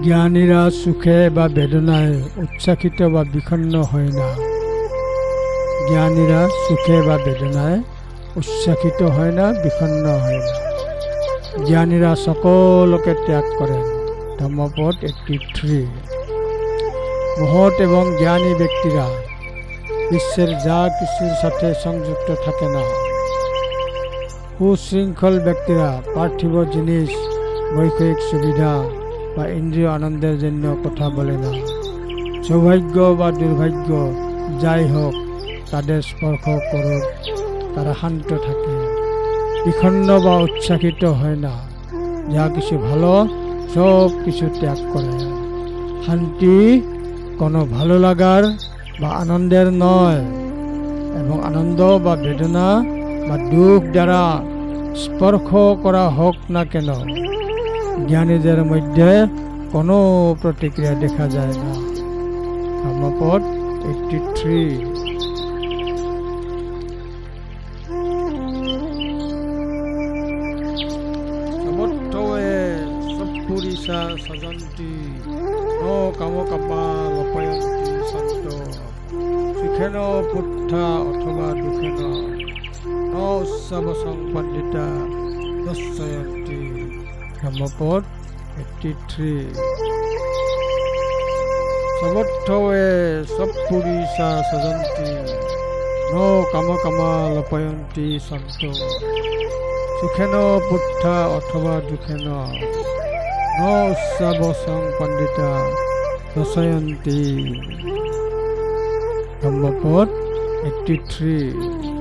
জ্ঞানীরা সুখে বা বেদনায় উচ্ছ্বাসিত বা বিষণ্ণ হয় না। জ্ঞানীরা সুখে বা বেদনায় উচ্ছ্বাসিত হয় না, বিষণ্ণ হয় না। জ্ঞানীরা সকলকে ত্যাগ করেন। ধম্মপদ 83। মহৎ এবং জ্ঞানী ব্যক্তিরা বিশ্বের যা কিছুর সাথে সংযুক্ত থাকে না। সুশৃঙ্খল ব্যক্তিরা পার্থিব জিনিস, বৈষয়িক সুবিধা বা ইন্দ্রিয় আনন্দের জন্য কথা বলে না। সৌভাগ্য বা দুর্ভাগ্য যাই হোক তাদের স্পর্শ করুক, তারা শান্ত থাকে। বিষণ্ণ বা উচ্ছ্বাসিত হয় না। যা কিছু ভালো সব কিছু ত্যাগ করে। শান্তি কোনো ভালো লাগার বা আনন্দের নয়, এবং আনন্দ বা বেদনা বা দুঃখ দ্বারা স্পর্শ করা হোক না কেন, জ্ঞানীদের মধ্যে কোনো প্রতিক্রিয়া দেখা যায় না। ধম্মপদ 83। সপুরিষা সজন্তি ন কামকাপা লপয়ন্তি সন্ত সুখেন পুত্থা অথবা দুঃখেন ন উৎসব সংপণ্ডিতা দস্যয়ন্তি। ধম্মপদ 83। সবর্থয়ে সপুরিষা সজন্তি ন কামকামা লপয়ন্তি সন্ত সুখেন পুত্থা অথবা দুঃখেন ন উৎসব সংপণ্ডিতা দশয়ন্তি। ধম্মপদ 83।